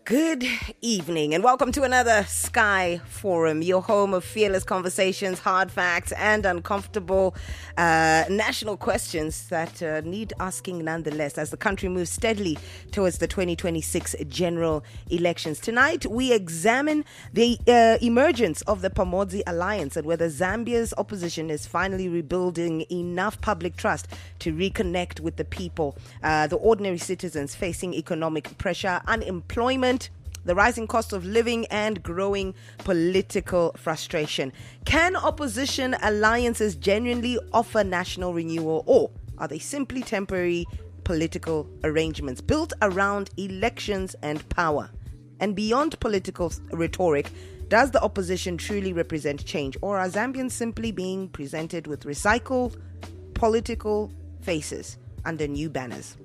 Good evening and welcome to another Sky Forum, your home of fearless conversations, hard facts, and uncomfortable national questions that need asking nonetheless as the country moves steadily towards the 2026 general elections. Tonight, we examine the emergence of the Pamodzi Alliance and whether Zambia's opposition is finally rebuilding enough public trust to reconnect with the people, the ordinary citizens facing economic pressure, unemployment, the rising cost of living, and growing political frustration. Can opposition alliances genuinely offer national renewal, or are they simply temporary political arrangements built around elections and power? And beyond political rhetoric, does the opposition truly represent change, or are Zambians simply being presented with recycled political faces under new banners?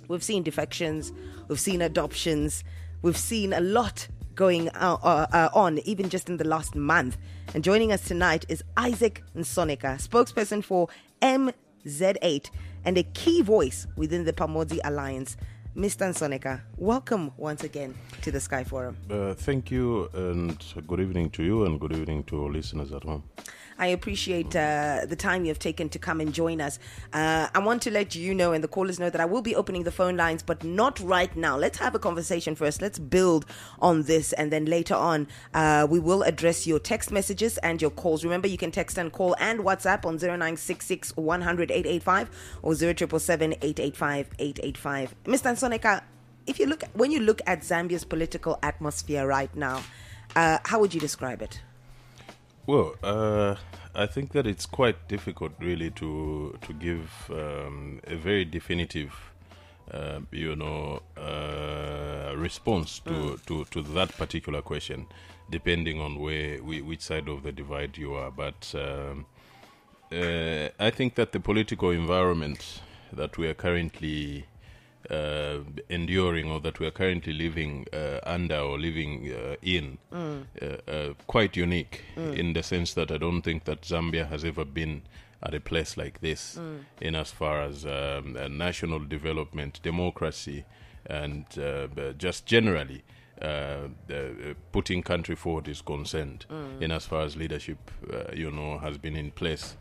We've seen defections, we've seen adoptions, we've seen a lot going on, even just in the last month. And joining us tonight is Isaac Nsoneka, spokesperson for MZ8 and a key voice within the Pamodzi Alliance. Mr. Nsoneka, welcome once again to the Sky Forum. Thank you, and good evening to you, and good evening to our listeners at home. I appreciate the time you've taken to come and join us. I want to let you know and the callers know that I will be opening the phone lines, but not right now. Let's have a conversation first. Let's build on this, and then later on, we will address your text messages and your calls. Remember, you can text and call and WhatsApp on 0966 100 885 or 0777 885 885. Mr. Nsoneka, when you look at Zambia's political atmosphere right now, how would you describe it? Well, I think that it's quite difficult, really, to give a very definitive, response to that particular question, depending on which side of the divide you are. But I think that the political environment that we are currently enduring, or that we are currently living under or living in, quite unique in the sense that I don't think that Zambia has ever been at a place like this in as far as national development, democracy, and just generally putting country forward is concerned, in as far as leadership has been in place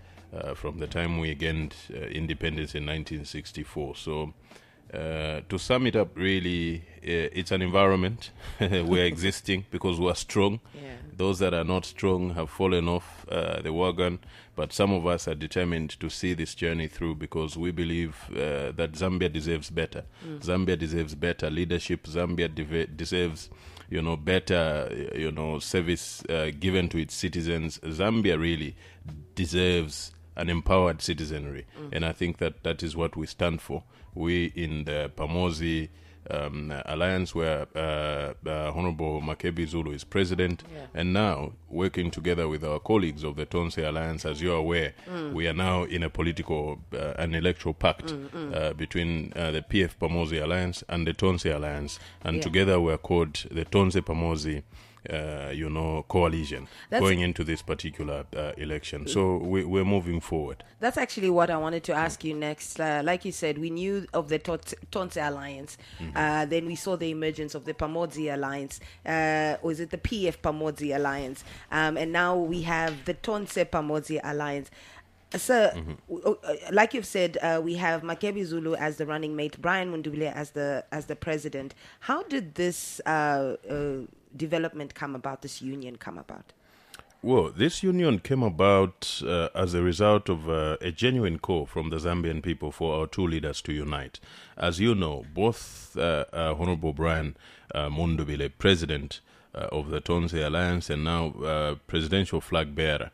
from the time we gained independence in 1964. So to sum it up, really, it's an environment. We're existing because we're strong. Yeah. Those that are not strong have fallen off the wagon, but some of us are determined to see this journey through because we believe that Zambia deserves better. Zambia deserves better leadership. Zambia deserves, better, service given to its citizens. Zambia really deserves an empowered citizenry, and I think that is what we stand for. We in the Pamodzi Alliance, where Honorable Makebi Zulu is president, and now working together with our colleagues of the Tonse Alliance, as you're aware, we are now in a political, an electoral pact between the PF Pamodzi Alliance and the Tonse Alliance, and together we're called the Tonse Pamodzi coalition going into this particular election. So we're moving forward. That's actually what I wanted to ask you next. Like you said, we knew of the Tonse Alliance. Then we saw the emergence of the Pamodzi Alliance. Or is it the PF Pamodzi Alliance? And now we have the Tonse Pamodzi Alliance. Sir, like you've said, we have Makebi Zulu as the running mate, Brian Mundubile as the president. How did this development come about, this union come about? Well, this union came about as a result of a genuine call from the Zambian people for our two leaders to unite. As you know, both Honorable Brian Mundubile, president of the Tonse Alliance, and now presidential flag bearer,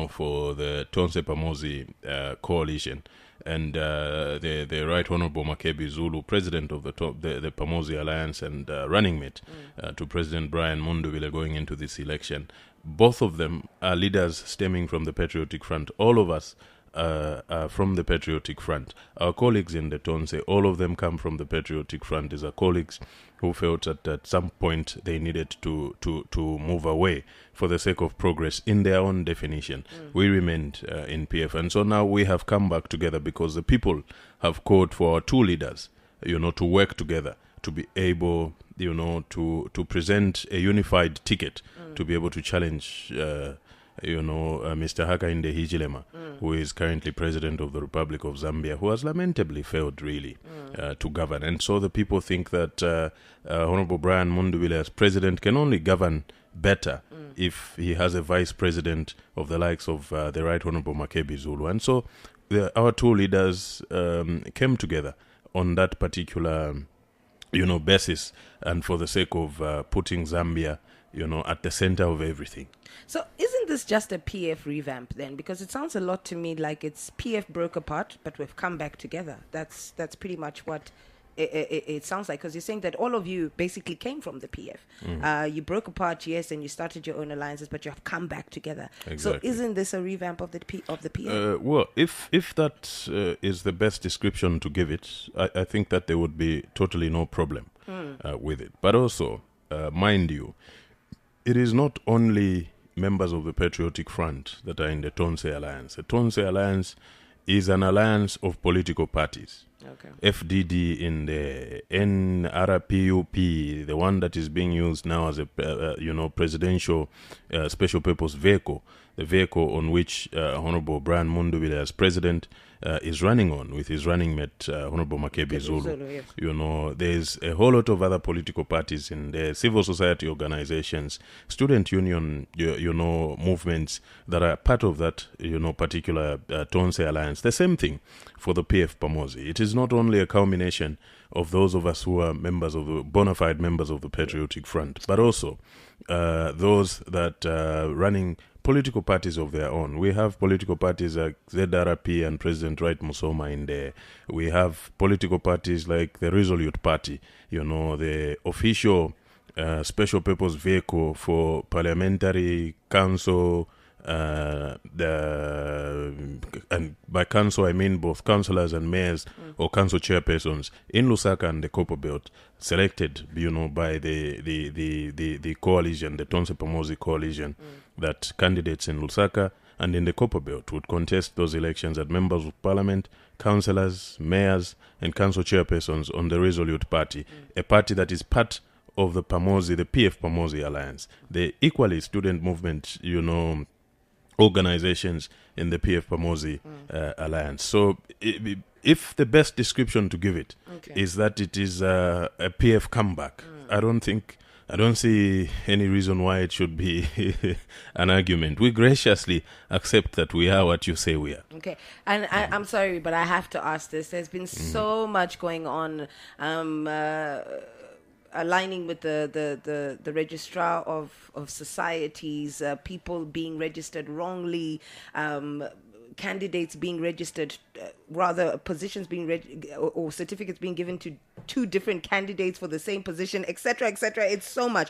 for the Tonse Pamodzi coalition, and the Right Honorable Makebi Zulu, president of the Pamodzi Alliance and running mate to President Brian Mundubile going into this election. Both of them are leaders stemming from the Patriotic Front. All of us from the Patriotic Front. Our colleagues in the Tonse, all of them come from the Patriotic Front. These are colleagues who felt that at some point they needed to move away for the sake of progress in their own definition. We remained in PF. And so now we have come back together because the people have called for our two leaders to work together to be able, to present a unified ticket to be able to challenge, Mr. Hakainde Hichilema, who is currently president of the Republic of Zambia, who has lamentably failed really to govern. And so the people think that Honorable Brian Mundubile as president can only govern better if he has a vice president of the likes of the Right Honorable Makebi Zulu. And so our two leaders came together on that particular basis, and for the sake of putting Zambia at the center of everything. So isn't this just a PF revamp then? Because it sounds a lot to me like it's PF broke apart, but we've come back together. That's pretty much what it sounds like, because you're saying that all of you basically came from the PF. You broke apart, yes, and you started your own alliances, but you have come back together. Exactly. So isn't this a revamp of the PF? Well, if that is the best description to give it, I think that there would be totally no problem with it. But also, mind you, it is not only members of the Patriotic Front that are in the Tonse Alliance. The Tonse Alliance is an alliance of political parties. Okay. FDD in the NRPUP, the one that is being used now as a presidential special purpose vehicle, the vehicle on which Honorable Brian Mundubile as president is running on with his running mate Honorable Makebi Zulu. Yes. There's a whole lot of other political parties in the civil society organizations, student union, movements that are part of that, particular Tonse Alliance. The same thing for the PF Pamosi. It is not only a culmination of those of us who are members of the bona fide members of the Patriotic Front, but also those that are running political parties of their own. We have political parties like ZRP and President Wright Musoma in there. We have political parties like the Resolute Party, the official special purpose vehicle for parliamentary council, and by council I mean both councillors and mayors or council chairpersons in Lusaka and the Copper Belt, selected by the coalition, the Tonse Pamosi coalition, that candidates in Lusaka and in the Copper Belt would contest those elections at members of parliament, councillors, mayors and council chairpersons on the Resolute Party, a party that is part of the Pamosi, the PF Pamosi Alliance, the equally student movement, organizations in the PF Pamosi Alliance. So if the best description to give it is that it is a PF comeback, I don't see any reason why it should be an argument. We graciously accept that we are what you say we are. Okay. And I'm sorry, but I have to ask this. There's been so much going on, aligning with the registrar of societies, people being registered wrongly, candidates being registered, rather positions being or certificates being given to two different candidates for the same position, etc., etc. It's so much.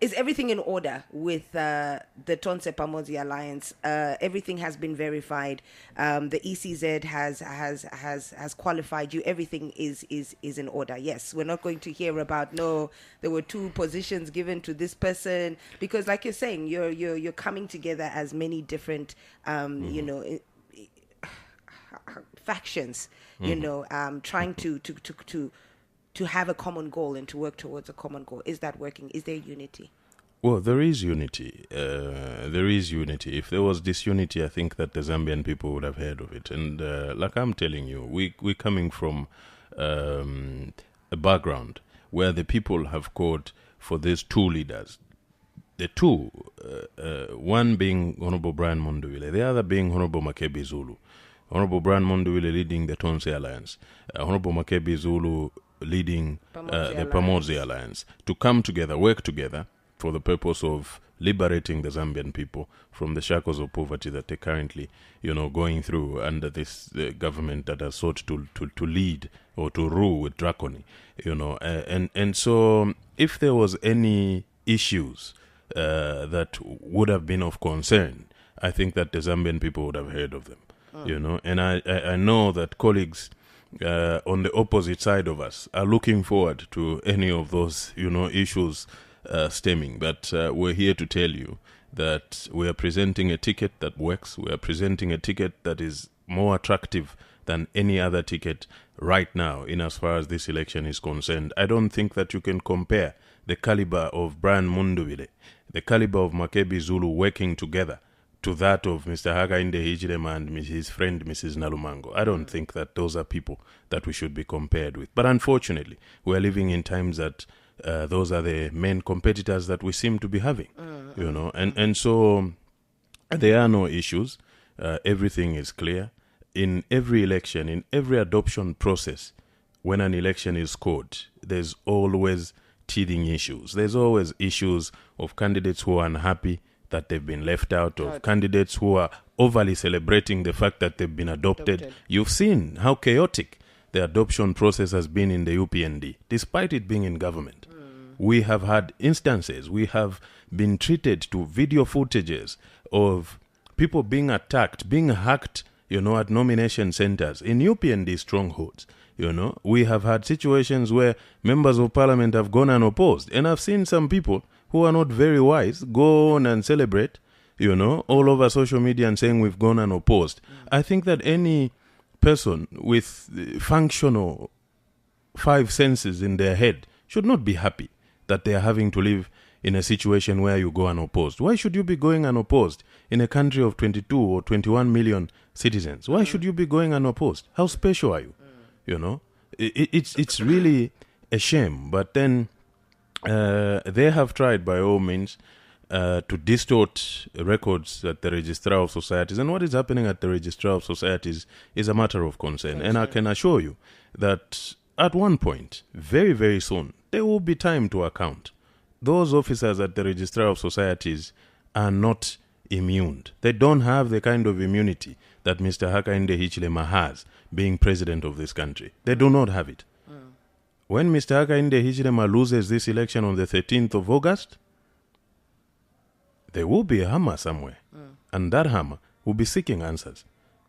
Is everything in order with the Tonse Pamosi Alliance? Everything has been verified. The ECZ has qualified you. Everything is in order. Yes, we're not going to hear about there were two positions given to this person, because, like you're saying, you're coming together as many different factions. Trying to have a common goal and to work towards a common goal. Is that working? Is there unity? Well, there is unity. If there was disunity, I think that the Zambian people would have heard of it. And like I'm telling you, we're coming from a background where the people have called for these two leaders. The two, one being Honorable Brian Mundubile, the other being Honorable Makebi Zulu. Honorable Brian Mundubile leading the Tonse Alliance. Honorable Makebi Zulu leading the Pamosi Alliance, to come together, work together for the purpose of liberating the Zambian people from the shackles of poverty that they're currently, going through under this government that has sought to lead or to rule with dracony, and so if there was any issues that would have been of concern, I think that the Zambian people would have heard of them, and I know that colleagues on the opposite side of us are looking forward to any of those, issues stemming. But we're here to tell you that we are presenting a ticket that works. We are presenting a ticket that is more attractive than any other ticket right now in as far as this election is concerned. I don't think that you can compare the caliber of Brian Mundubile, the caliber of Makebi Zulu working together to that of Mr. Hakainde Hichilema and his friend Mrs. Nalumango. I don't think that those are people that we should be compared with. But unfortunately, we are living in times that those are the main competitors that we seem to be having, you know. And so there are no issues. Everything is clear. In every election, in every adoption process, when an election is scored, there's always teething issues. There's always issues of candidates who are unhappy that they've been left out, of candidates who are overly celebrating the fact that they've been adopted. You've seen how chaotic the adoption process has been in the UPND, despite it being in government. We have had instances, we have been treated to video footages of people being attacked, being hacked, you know, at nomination centers in UPND strongholds. You know, we have had situations where members of parliament have gone unopposed. And I've seen some people who are not very wise go on and celebrate, you know, all over social media and saying we've gone unopposed. I think that any person with functional 5 senses in their head should not be happy that they are having to live in a situation where you go unopposed. Why should you be going unopposed in a country of 22 or 21 million citizens? Why should you be going unopposed? How special are you? You know, it's really a shame. But then they have tried by all means to distort records at the Registrar of Societies. And what is happening at the Registrar of Societies is a matter of concern. And I can assure you that at one point, very, very soon, there will be time to account. Those officers at the Registrar of Societies are not immune. They don't have the kind of immunity that Mr. Hakainde Hichilema has, being president of this country. They do not have it. When Mr. Hakainde Hichilema loses this election on the 13th of August, there will be a hammer somewhere. And that hammer will be seeking answers.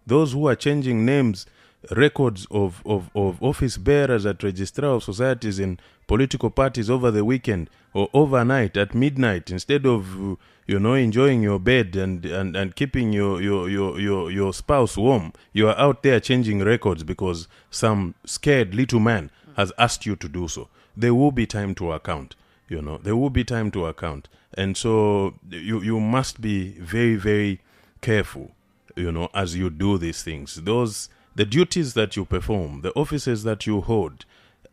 Those who are changing names, records of office bearers at Registrar of Societies in political parties over the weekend or overnight at midnight, instead of you know, enjoying your bed and keeping your spouse warm, you are out there changing records because some scared little man has asked you to do so. There will be time to account. You know, there will be time to account. And so you must be very, very careful, you know, as you do these things. The duties that you perform, the offices that you hold,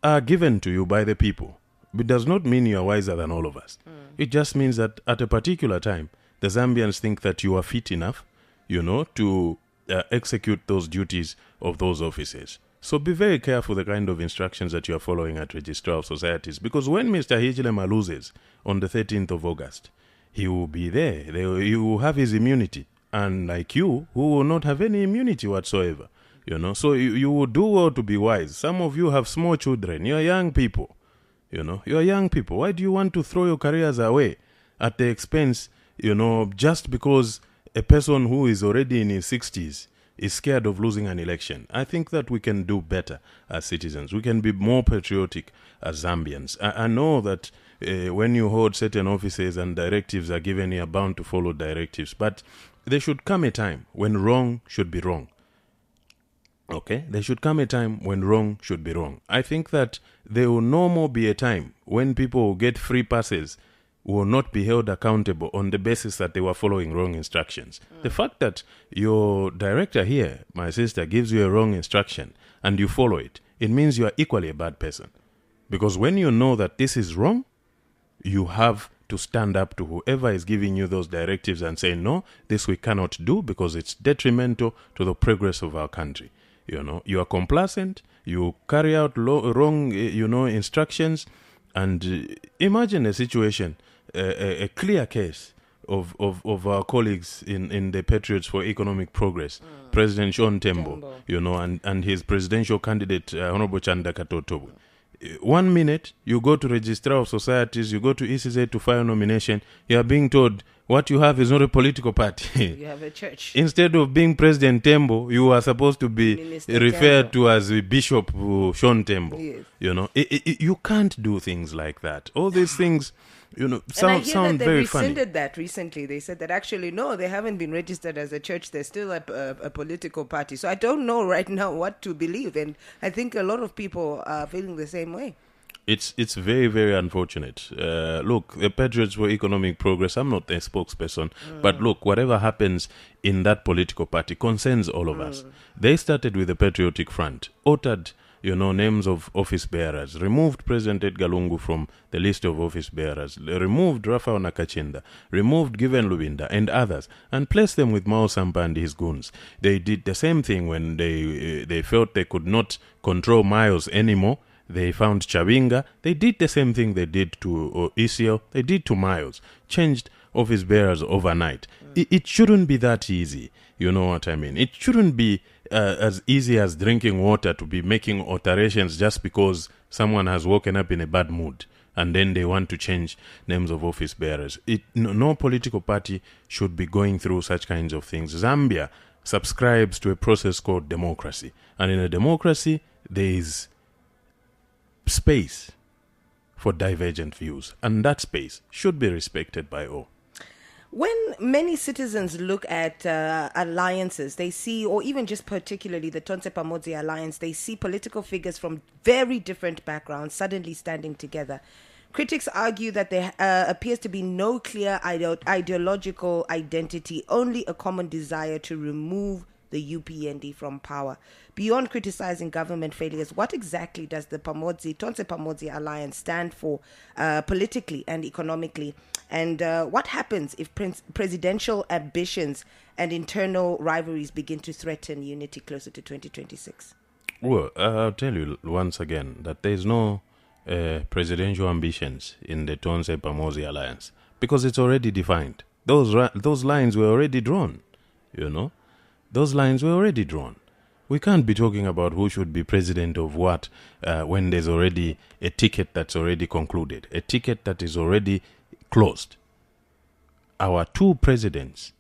are given to you by the people. It does not mean you are wiser than all of us. It just means that at a particular time, the Zambians think that you are fit enough, you know, to execute those duties of those offices. So be very careful the kind of instructions that you are following at Registrar of Societies, because when Mr. Hichilema loses on the 13th of August, he will be there. He will have his immunity, unlike you, who will not have any immunity whatsoever. You know, so you will do well to be wise. Some of you have small children. You are young people. You know, you are young people. Why do you want to throw your careers away at the expense, you know, just because a person who is already in his 60s is scared of losing an election? I think that we can do better as citizens. We can be more patriotic as Zambians. I know that when you hold certain offices and directives are given, you are bound to follow directives. But there should come a time when wrong should be wrong. Okay, there should come a time when wrong should be wrong. I think that there will no more be a time when people who get free passes will not be held accountable on the basis that they were following wrong instructions. The fact that your director here, my sister, gives you a wrong instruction and you follow it, it means you are equally a bad person. Because when you know that this is wrong, you have to stand up to whoever is giving you those directives and say, no, this we cannot do because it's detrimental to the progress of our country. You know, you are complacent, you carry out wrong, you know, instructions, and imagine a situation, a clear case of our colleagues in the Patriots for Economic Progress, President Sean Tembo, you know, and his presidential candidate, Honorable Chanda Katotobu. 1 minute, you go to Registrar of Societies, you go to ECZ to file nomination, you are being told, what you have is not a political party. You have a church. Instead of being President Tembo, you are supposed to be Minister referred Tembo. to as Bishop Sean Tembo. Yes. You know, you can't do things like that. All these things, you know, And I hear sound that they very funny. rescinded that recently. They said that actually, no, they haven't been registered as a church. They're still a political party. So I don't know right now what to believe. And I think a lot of people are feeling the same way. It's very, very unfortunate. Look, the Patriots for Economic Progress, I'm not their spokesperson, but look, whatever happens in that political party concerns all of us. They started with the Patriotic Front, altered, you know, names of office bearers, removed President Edgar Lungu from the list of office bearers, removed Rafael Nakachinda, removed Given Lubinda and others, and placed them with Mao Sampa and his goons. They did the same thing when they felt they could not control Miles anymore. They found Chabinga. They did the same thing they did to Isiel. They did to Miles. Changed office bearers overnight. It shouldn't be that easy. You know what I mean? It shouldn't be as easy as drinking water to be making alterations just because someone has woken up in a bad mood and then they want to change names of office bearers. No political party should be going through such kinds of things. Zambia subscribes to a process called democracy. And in a democracy, there is space for divergent views, and that space should be respected by all. When many citizens look at alliances, they see, or even just particularly the Tonse Pamodzi alliance, they see political figures from very different backgrounds suddenly standing together. Critics argue that there appears to be no clear ideological identity, only a common desire to remove the UPND from power. Beyond criticizing government failures, what exactly does the Tonse Pamodzi alliance stand for politically and economically? And what happens if presidential ambitions and internal rivalries begin to threaten unity closer to 2026? Well, I'll tell you once again that there is no presidential ambitions in the Tonse Pamodzi alliance because it's already defined. Those lines were already drawn, you know. Those lines were already drawn. We can't be talking about who should be president of what when there's already a ticket that's already concluded, a ticket that is already closed. Our two presidents,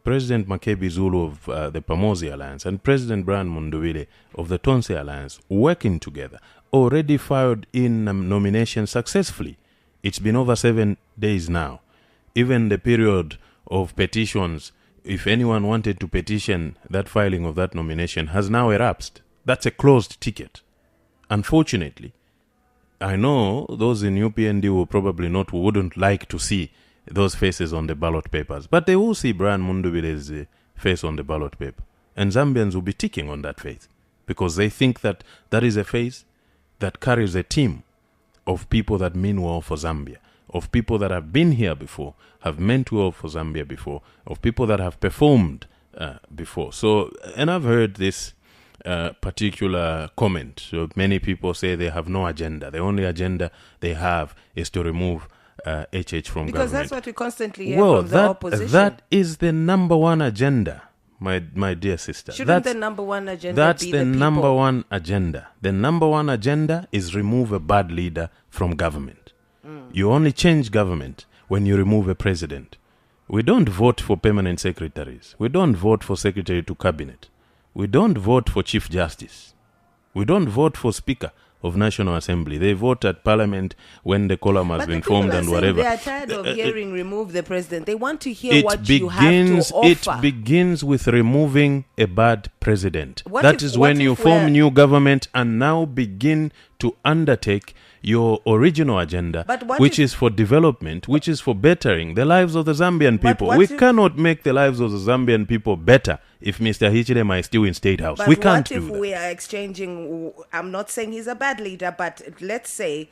President Makebi Zulu of the Pamodzi Alliance and President Brian Mundubile of the Tonse Alliance, working together, already filed in nomination successfully. It's been over 7 days now. Even the period of petitions, if anyone wanted to petition that filing of that nomination, has now elapsed. That's a closed ticket. Unfortunately, I know those in UPND wouldn't like to see those faces on the ballot papers, but they will see Brian Mundubile's face on the ballot paper. And Zambians will be ticking on that face because they think that that is a face that carries a team of people that mean well for Zambia, of people that have been here before, have meant well for Zambia before, of people that have performed before. So, and I've heard this particular comment. So many people say they have no agenda. The only agenda they have is to remove HH from because government. that's what we constantly hear from the opposition. That is the number one agenda, my dear sister. Shouldn't the number one agenda that's be the the people? number one agenda. The number one agenda is remove a bad leader from government. You only change government when you remove a president. We don't vote for permanent secretaries. We don't vote for secretary to cabinet. We don't vote for chief justice. We don't vote for speaker of National Assembly. They vote at parliament when the column has been formed and whatever. They are tired of hearing remove the president. They want to hear what you have to offer. It begins with removing a bad president. What when you if form new government and now begin to undertake your original agenda, which is for development, which is for bettering the lives of the Zambian people. We cannot make the lives of the Zambian people better if Mr. Hichilema is still in State House. We can't do that. What if we are exchanging, I'm not saying he's a bad leader, but let's say,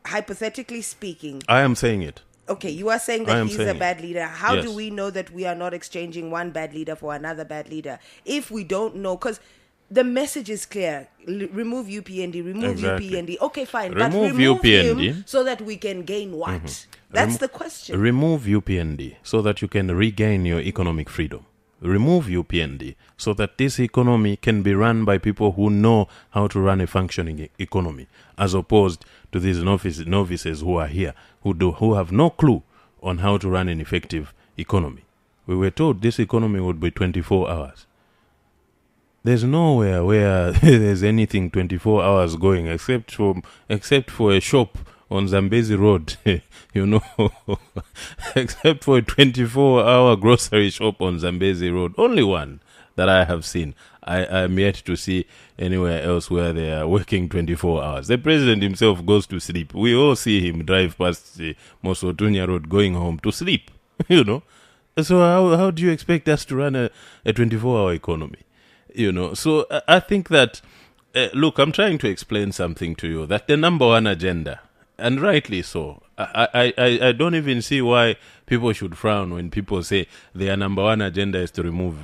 hypothetically speaking. I am saying it. Okay, you are saying that he's a bad leader. How Yes. do we know that we are not exchanging one bad leader for another bad leader? If we don't know, because the message is clear. Remove UPND, remove UPND. Okay, fine. Remove but remove UPND. him so that we can gain what? That's the question. Remove UPND so that you can regain your economic freedom. Remove UPND so that this economy can be run by people who know how to run a functioning economy, as opposed to these novices who are here, who have no clue on how to run an effective economy. We were told this economy would be 24 hours. There's nowhere where there's anything 24 hours going except for a shop on Zambezi Road, except for a 24-hour grocery shop on Zambezi Road. Only one that I have seen. I'm yet to see anywhere else where they are working 24 hours. The president himself goes to sleep. We all see him drive past the Mosotunya Road going home to sleep, So how do you expect us to run a 24-hour economy? So I think that, look, I'm trying to explain something to you, that the number one agenda, and rightly so, I don't even see why people should frown when people say their number one agenda is to remove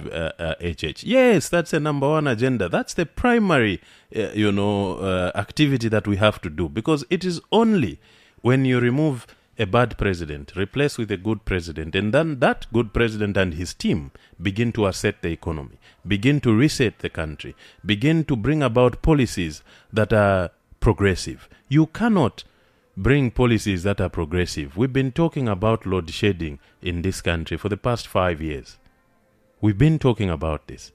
HH. Yes, that's a number one agenda. That's the primary, activity that we have to do, because it is only when you remove a bad president, replace with a good president, and then that good president and his team begin to asset the economy, begin to reset the country, begin to bring about policies that are progressive. You cannot bring policies that are progressive. We've been talking about load shedding in this country for the past 5 years. We've been talking about this.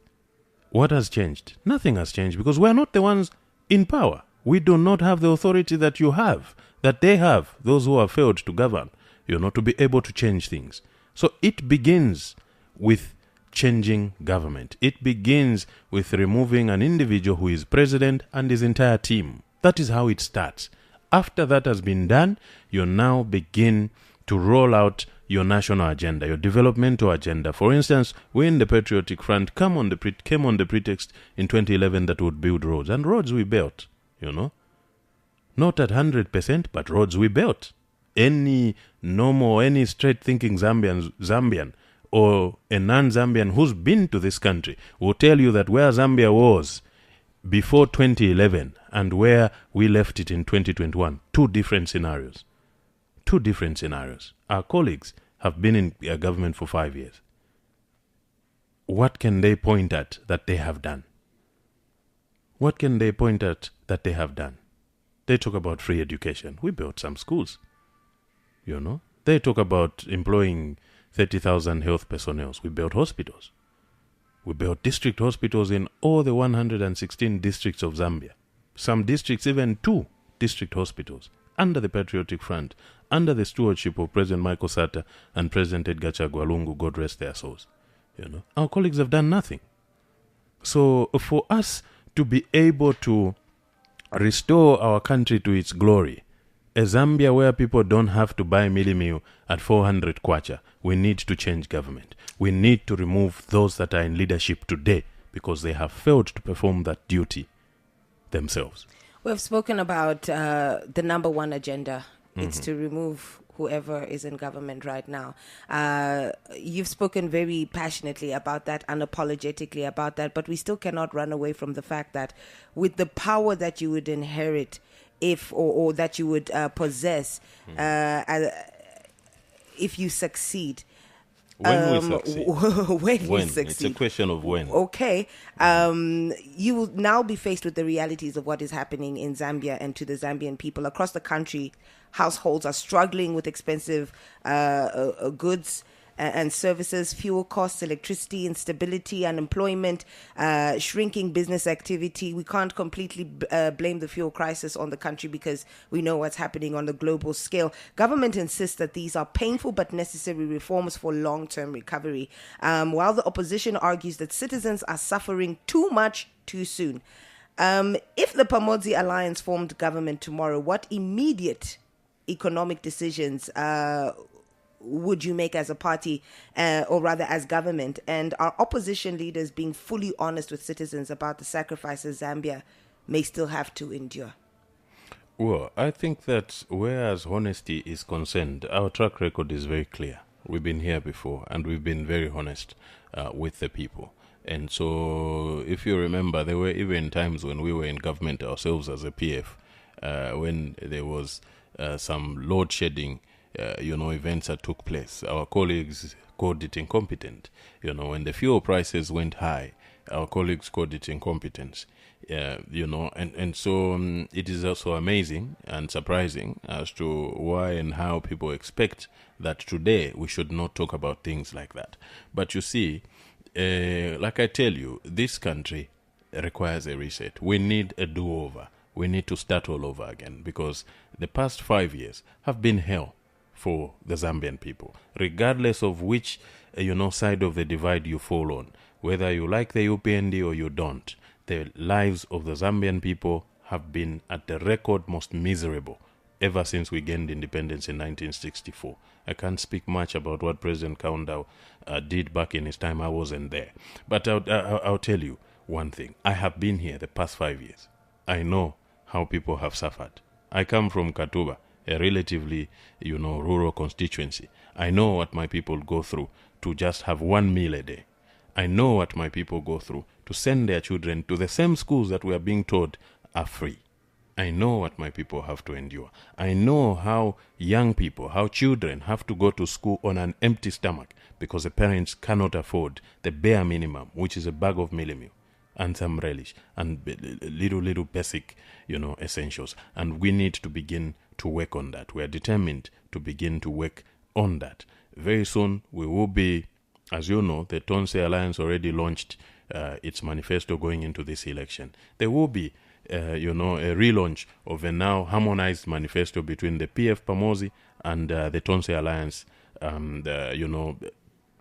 What has changed? Nothing has changed, because we're not the ones in power. We do not have the authority that you have, that they have, those who have failed to govern, to be able to change things. So it begins with changing government. It begins with removing an individual who is president and his entire team. That is how it starts. After that has been done, you now begin to roll out your national agenda, your developmental agenda. For instance, we in the Patriotic Front came on the pretext in 2011 that would build roads. And roads we built, Not at 100%, but roads we built. Any normal, any straight-thinking Zambian or a non-Zambian who's been to this country will tell you that where Zambia was before 2011 and where we left it in 2021, two different scenarios. Our colleagues have been in government for 5 years. What can they point at that they have done? They talk about free education. We built some schools. They talk about employing 30,000 health personnel. We built hospitals. We built district hospitals in all the 116 districts of Zambia. Some districts, even 2 district hospitals, under the Patriotic Front, under the stewardship of President Michael Sata and President Edgar Chagwa Lungu, God rest their souls. Our colleagues have done nothing. So for us to be able to restore our country to its glory, a Zambia where people don't have to buy milli-meal at 400 kwacha, we need to change government. We need to remove those that are in leadership today because they have failed to perform that duty themselves. We've spoken about the number one agenda. It's to remove whoever is in government right now. You've spoken very passionately about that, unapologetically about that, but we still cannot run away from the fact that with the power that you would inherit or that you would possess if you succeed. When we succeed. When you succeed. It's a question of when. Okay. You will now be faced with the realities of what is happening in Zambia and to the Zambian people. Across the country, households are struggling with expensive goods and services, fuel costs, electricity, instability, unemployment, shrinking business activity. We can't completely blame the fuel crisis on the country because we know what's happening on the global scale. Government insists that these are painful but necessary reforms for long-term recovery, while the opposition argues that citizens are suffering too much too soon. If the Pamodzi Alliance formed government tomorrow, what immediate economic decisions would you make as a party, or rather as government? And are opposition leaders being fully honest with citizens about the sacrifices Zambia may still have to endure? Well, I think that whereas honesty is concerned, our track record is very clear. We've been here before and we've been very honest with the people. And so if you remember, there were even times when we were in government ourselves as a PF, when there was some load shedding events that took place. Our colleagues called it incompetent. When the fuel prices went high, our colleagues called it incompetence. And so it is also amazing and surprising as to why and how people expect that today we should not talk about things like that. But you see, like I tell you, this country requires a reset. We need a do-over. We need to start all over again, because the past 5 years have been hell for the Zambian people, regardless of which side of the divide you fall on, whether you like the UPND or you don't. The lives of the Zambian people have been at the record most miserable ever since we gained independence in 1964. I can't speak much about what President Kaunda did back in his time. I wasn't there. But I'll tell you one thing. I have been here the past 5 years. I know how people have suffered. I come from Katuba, a relatively, rural constituency. I know what my people go through to just have one meal a day. I know what my people go through to send their children to the same schools that we are being told are free. I know what my people have to endure. I know how young people, how children have to go to school on an empty stomach because the parents cannot afford the bare minimum, which is a bag of meal and some relish and little basic, essentials. And we need to begin to work on that. We are determined to begin to work on that. Very soon we will be, as you know, the Tonse Alliance already launched its manifesto going into this election. There will be, a relaunch of a now harmonized manifesto between the PF Pamosi and the Tonse Alliance,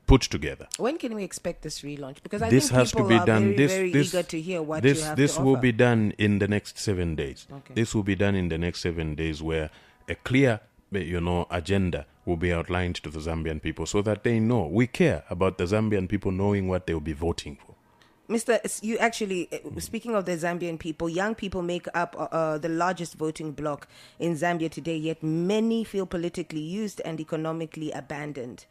put together. When can we expect this relaunch? Because I this think has people to be are done. very eager to hear what you have This to will offer. be done in the next 7 days. Okay. This will be done in the next 7 days, where a clear, agenda will be outlined to the Zambian people so that they know we care about the Zambian people knowing what they will be voting for. Mr. You actually, speaking of the Zambian people, young people make up the largest voting bloc in Zambia today, yet many feel politically used and economically abandoned.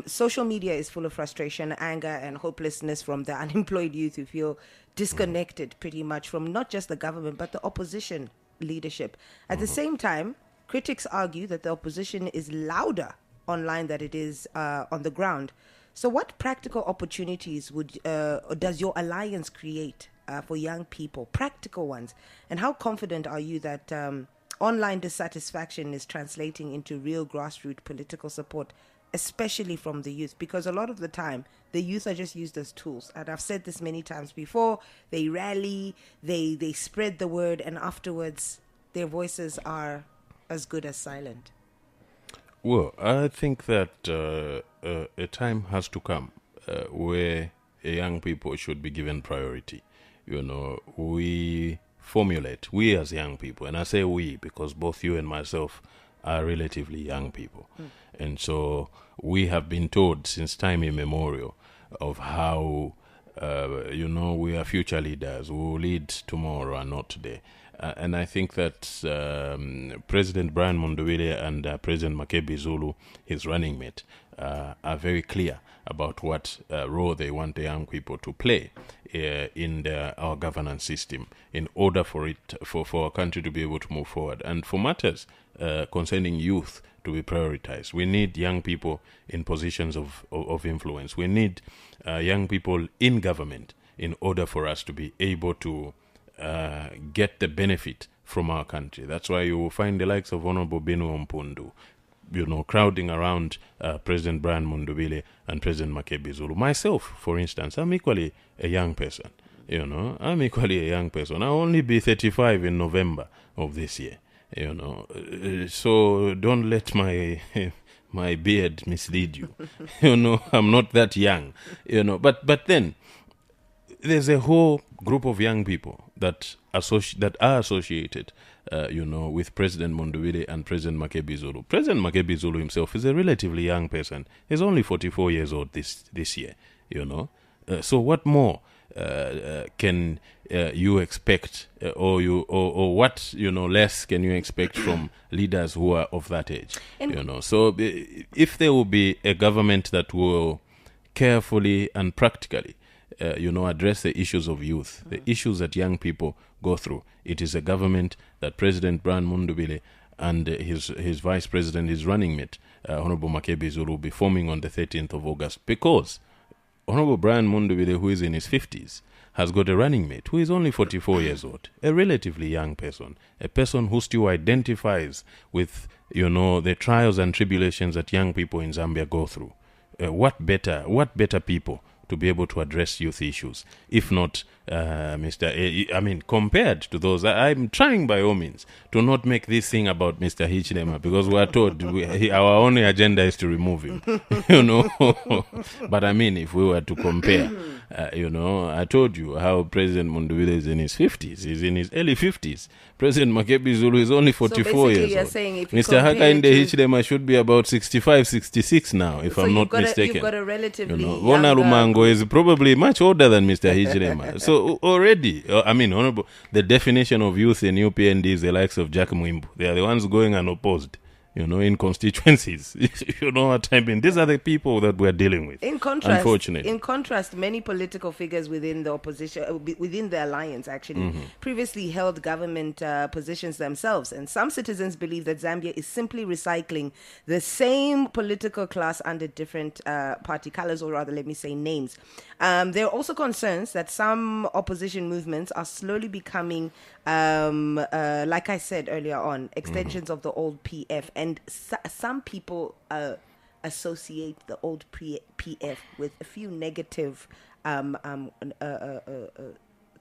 Social media is full of frustration, anger, and hopelessness from the unemployed youth who feel disconnected pretty much from not just the government, but the opposition leadership. At the same time, critics argue that the opposition is louder online than it is on the ground. So what practical opportunities does your alliance create for young people, practical ones? And how confident are you that online dissatisfaction is translating into real grassroots political support, especially from the youth? Because a lot of the time, the youth are just used as tools. And I've said this many times before. They rally, they spread the word, and afterwards, their voices are as good as silent. Well, I think that a time has to come where young people should be given priority. We as young people, and I say we because both you and myself are relatively young people. And so we have been told since time immemorial of how, we are future leaders. We will lead tomorrow and not today. And I think that President Brian Mundubile and President Makebi Zulu, his running mate, are very clear about what role they want the young people to play in our governance system in order for our country to be able to move forward. And for matters concerning youth to be prioritized, we need young people in positions of influence. We need young people in government in order for us to be able to get the benefit from our country. That's why you will find the likes of Honorable Binu Mpundu, crowding around President Brian Mundubile and President Makebi Zulu. Myself, for instance, I'm equally a young person. I'm equally a young person. I'll only be 35 in November of this year. So don't let my beard mislead you. I'm not that young. But then there's a whole group of young people that are associated, with President Mundubile and President Makebi Zulu. President Makebi Zulu himself is a relatively young person. He's only 44 years old this year. So what more can you expect, or what less can you expect from leaders who are of that age? So if there will be a government that will carefully and practically address the issues of youth, the issues that young people go through, it is a government that President Brian Mundubile and his vice president, his running mate, Honorable Makebi Zulu, will be forming on the 13th of August, because Honorable Brian Mundubile, who is in his 50s, has got a running mate who is only 44 years old, a relatively young person, a person who still identifies with, the trials and tribulations that young people in Zambia go through. What better people to be able to address youth issues, if not Mr. compared to those. I'm trying by all means to not make this thing about Mr. Hichilema, because we are told our only agenda is to remove him, But if we were to compare, I told you how President Mundubile is in his 50s, he's in his early 50s. President Makebi Zulu is only 44 years old. Mr. Hakainde Hichilema should be about 65, 66 now, if I'm not mistaken. You've got a relatively Wona Lumango is probably much older than Mr. Hichilema. So already, Honorable, the definition of youth in UPND is the likes of Jack Mwimbu. They are the ones going unopposed, in constituencies. You know what I mean? These are the people that we're dealing with. Unfortunately. In contrast, many political figures within the opposition, within the alliance, actually, previously held government positions themselves. And some citizens believe that Zambia is simply recycling the same political class under different party colors, or rather, let me say, names. There are also concerns that some opposition movements are slowly becoming, like I said earlier on, extensions of the old PF. And some people associate the old PF with a few negative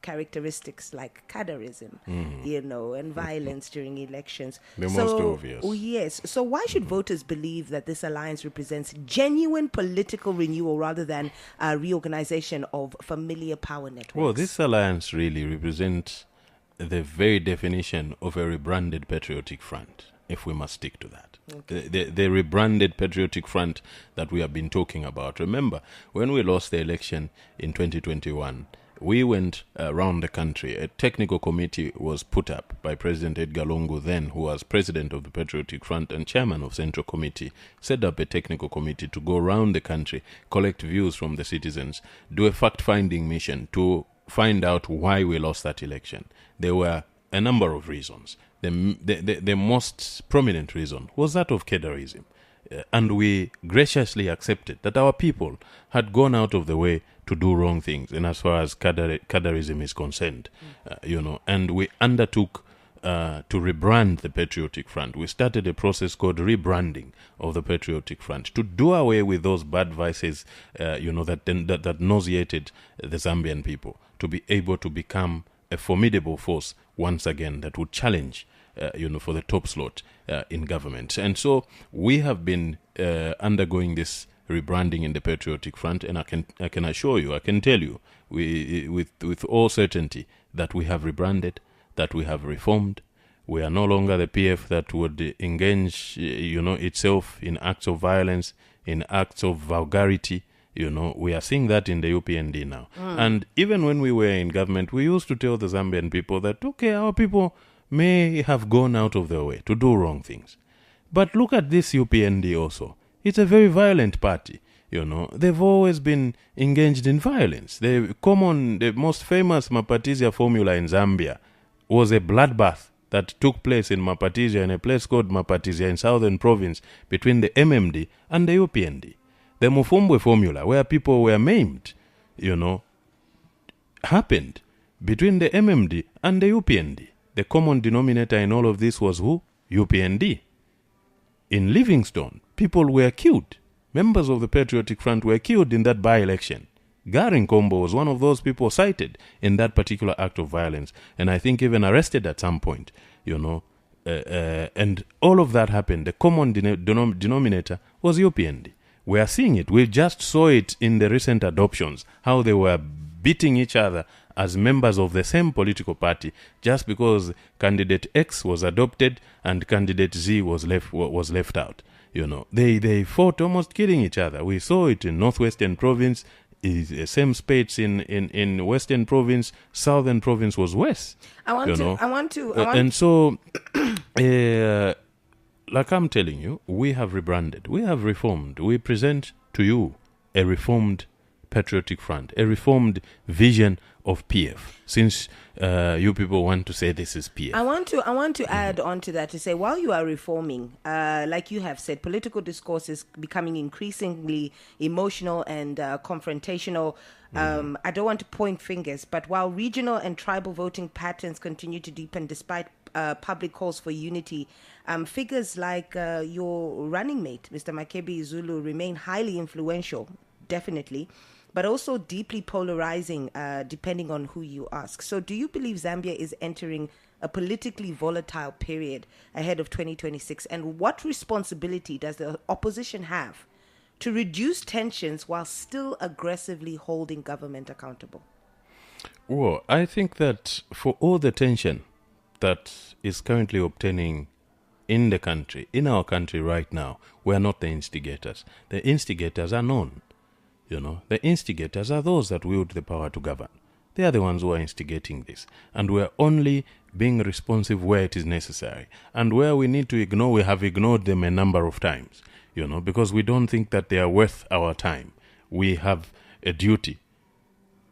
characteristics like cadarism, and violence during elections. The most obvious. Oh, yes. So why should voters believe that this alliance represents genuine political renewal rather than a reorganization of familiar power networks? Well, this alliance really represents the very definition of a rebranded patriotic front, if we must stick to that. Okay. The rebranded patriotic front that we have been talking about. Remember, when we lost the election in 2021, we went around the country. A technical committee was put up by President Edgar Lungu then, who was president of the Patriotic Front and chairman of Central Committee, set up a technical committee to go around the country, collect views from the citizens, do a fact-finding mission to find out why we lost that election. There were a number of reasons. The most prominent reason was that of Kedarism. And we graciously accepted that our people had gone out of the way to do wrong things, and as far as Kadarism is concerned, and we undertook to rebrand the Patriotic Front. We started a process called rebranding of the Patriotic Front to do away with those bad vices, that nauseated the Zambian people, to be able to become a formidable force once again that would challenge for the top slot in government. And so we have been undergoing this rebranding in the Patriotic Front, and I can assure you, I can tell you with all certainty that we have rebranded, that we have reformed. We are no longer the PF that would engage itself in acts of violence, in acts of vulgarity. We are seeing that in the UPND now. And even when we were in government, we used to tell the Zambian people that, okay, our people may have gone out of their way to do wrong things. But look at this UPND also. It's a very violent party. They've always been engaged in violence. The most famous Mapatizia formula in Zambia was a bloodbath that took place in Mapatizia, in a place called Mapatizia in Southern Province, between the MMD and the UPND. The Mufumbwe formula, where people were maimed, happened between the MMD and the UPND. The common denominator in all of this was who? UPND. In Livingstone, people were killed. Members of the Patriotic Front were killed in that by-election. Garin Kombo was one of those people cited in that particular act of violence, and I think even arrested at some point, and all of that happened. The common denominator was UPND. We are seeing it. We just saw it in the recent adoptions, how they were beating each other as members of the same political party just because candidate X was adopted and candidate Z was left out. They fought, almost killing each other. We saw it in Northwestern Province, same spates in Western Province. Southern Province was worse. And so, like I'm telling you, we have rebranded, we have reformed. We present to you a reformed Patriotic Front, a reformed vision of PF, since you people want to say this is PF. I want to add on to that to say, while you are reforming, like you have said, political discourse is becoming increasingly emotional and confrontational. I don't want to point fingers, but while regional and tribal voting patterns continue to deepen despite public calls for unity, figures like your running mate, Mr. Makebi Zulu, remain highly influential, definitely, but also deeply polarizing depending on who you ask. So do you believe Zambia is entering a politically volatile period ahead of 2026? And what responsibility does the opposition have to reduce tensions while still aggressively holding government accountable? Well, I think that for all the tension that is currently obtaining in the country, in our country right now, we are not the instigators. The instigators are known. The instigators are those that wield the power to govern. They are the ones who are instigating this. And we're only being responsive where it is necessary. And where we need to ignore, we have ignored them a number of times, because we don't think that they are worth our time. We have a duty.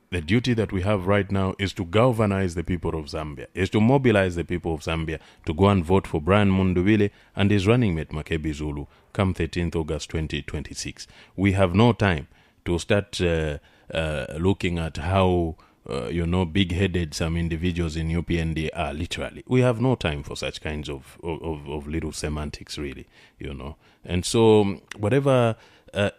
The duty that we have right now is to galvanize the people of Zambia, is to mobilize the people of Zambia to go and vote for Brian Mundubile and his running mate Makebi Zulu come 13th August 2026. We have no time to start looking at how big-headed some individuals in UPND are, literally. We have no time for such kinds of little semantics, really, And so whatever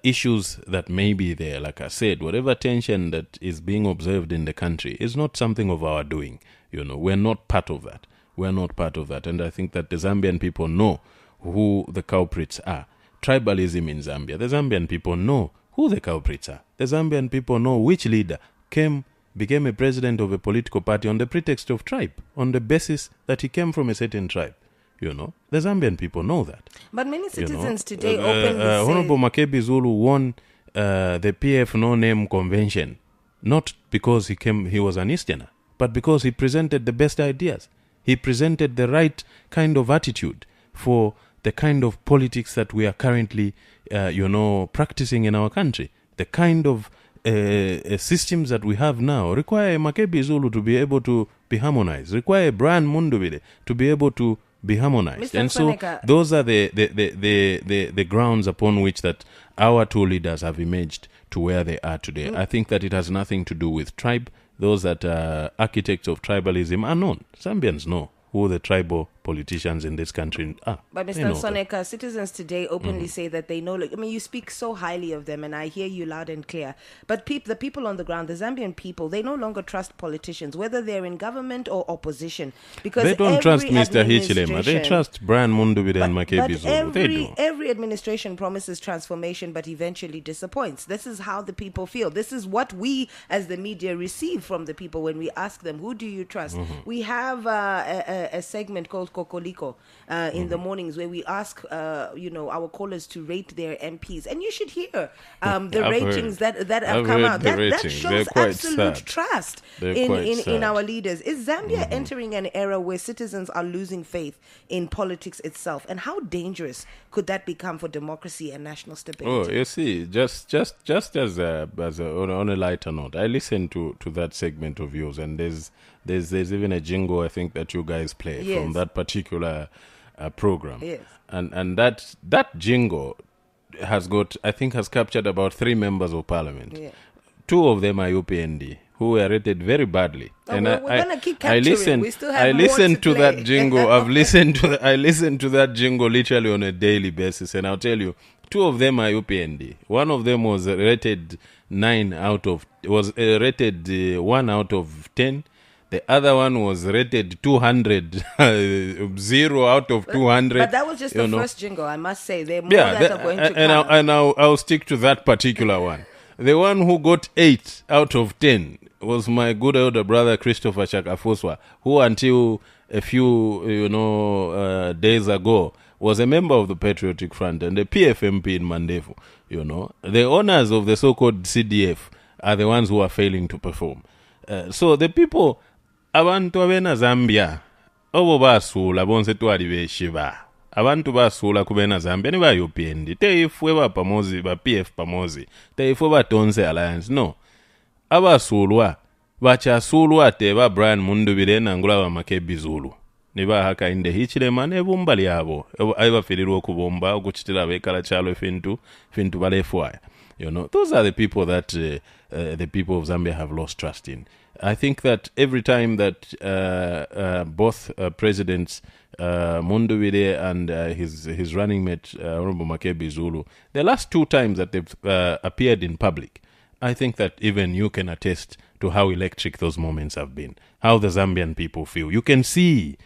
issues that may be there, like I said, whatever tension that is being observed in the country is not something of our doing. We're not part of that. We're not part of that. And I think that the Zambian people know who the culprits are. Tribalism in Zambia, the Zambian people know who the culprits are. The Zambian people know which leader became a president of a political party on the pretext of tribe, on the basis that he came from a certain tribe. The Zambian people know that. But many citizens today openly say... Honorable Makebi Zulu won the PF No-Name Convention, not because he was an Easterner, but because he presented the best ideas. He presented the right kind of attitude for the kind of politics that we are currently, practicing in our country. The kind of systems that we have now require Makebi Zulu to be able to be harmonized, require Brian Mundubile to be able to be harmonized. Mr. And Soneka, so those are the grounds upon which that our two leaders have emerged to where they are today. I think that it has nothing to do with tribe. Those that are architects of tribalism are known. Zambians know who the tribal politicians in this country are. But Mr. Soneka, citizens today openly say that they know, you speak so highly of them and I hear you loud and clear. But the people on the ground, the Zambian people, they no longer trust politicians, whether they're in government or opposition. Because they don't trust Mr. Hichilema. They trust Brian Mundubile and Makebi Zulu. They do. Every administration promises transformation but eventually disappoints. This is how the people feel. This is what we as the media receive from the people when we ask them, who do you trust? We have a segment called Kokoliko in the mornings where we ask our callers to rate their MPs, and you should hear the ratings that have come out. That shows absolute trust in our leaders. Is Zambia entering an era where citizens are losing faith in politics itself, and how dangerous could that become for democracy and national stability? Oh, you see, just as on a lighter note, I listened to that segment of yours, and there's even a jingle I think that you guys play from that particular program. Yes. And that jingle has captured about 3 members of parliament. Yeah. 2 of them are UPND, who were rated very badly. And I listened to that jingle. I listened to that jingle literally on a daily basis, and I'll tell you, 2 of them are UPND. One of them was rated 1 out of 10. The other one was rated 200, 0 out of 200. But that was just the first jingle, I must say. There are more that are going to come. And I'll stick to that particular one. The one who got 8 out of 10 was my good elder brother, Christopher Chakafoswa, who until a few days ago was a member of the Patriotic Front and a PFMP in Mandevu. The owners of the so-called CDF are the ones who are failing to perform. So the people... abantu abena Zambia obo basuula bonse twali beshiba abantu basuula kubena Zambia ne ba UPND teifwe ba pamozi ba PF pamozi teifwe ba Tonse Alliance no abasuulwa bakyasuulwa te ba Brian Mundubile nangula ba Makebi Zulu ne ba haka inde Hichilema ne bumba lyabo abafirirwa okubomba okukitira abekala kyalo fintu balefwaya. Those are the people that the people of Zambia have lost trust in. I think that every time that both presidents, Munduvide and his running mate, Honorable Makebi Zulu, the last two times that they've appeared in public, I think that even you can attest to how electric those moments have been, how the Zambian people feel. You can see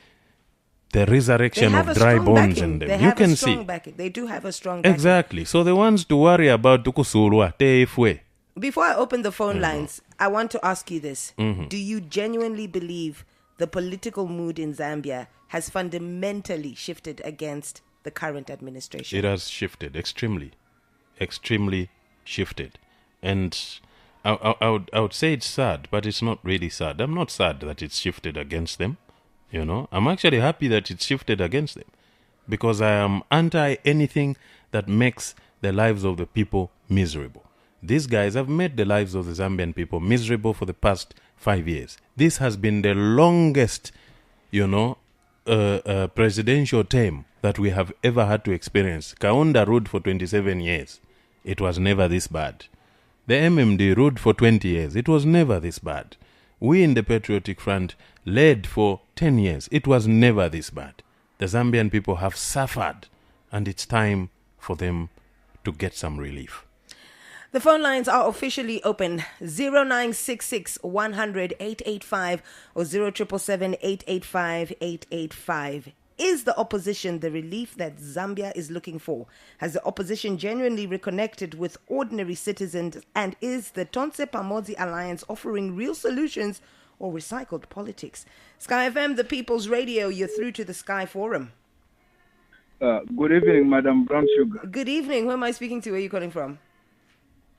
the resurrection of dry bones in them. You can see. They do have a strong backing. Exactly. So the ones to worry about Tukusulwa, Teifwe. Before I open the phone lines, I want to ask you this. Do you genuinely believe the political mood in Zambia has fundamentally shifted against the current administration? It has shifted extremely shifted. And I would say it's sad, but it's not really sad. I'm not sad that it's shifted against them. You know, I'm actually happy that it's shifted against them, because I am anti anything that makes the lives of the people miserable. These guys have made the lives of the Zambian people miserable for the past 5 years. This has been the longest, presidential term that we have ever had to experience. Kaunda ruled for 27 years. It was never this bad. The MMD ruled for 20 years. It was never this bad. We in the Patriotic Front led for 10 years. It was never this bad. The Zambian people have suffered, and it's time for them to get some relief. The phone lines are officially open. 0966 100 885 or 0777 885 885. Is the opposition the relief that Zambia is looking for? Has the opposition genuinely reconnected with ordinary citizens? And is the Tonse Pamodzi Alliance offering real solutions or recycled politics? Sky FM, the People's Radio, you're through to the Sky Forum. Good evening, Madam Brown Sugar. Good evening. Who am I speaking to? Where are you calling from?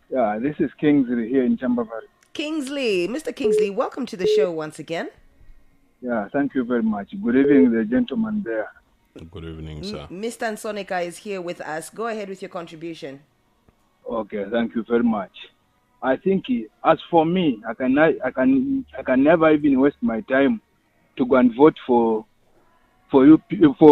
Yeah, this is Kingsley here in Chambavali. Kingsley. Mr. Kingsley, welcome to the show once again. Yeah, thank you very much. Good evening, the gentleman there. Good evening, sir. Mr. Nsonika is here with us. Go ahead with your contribution. Okay, thank you very much. I think, as for me, I can never even waste my time to go and vote for PF,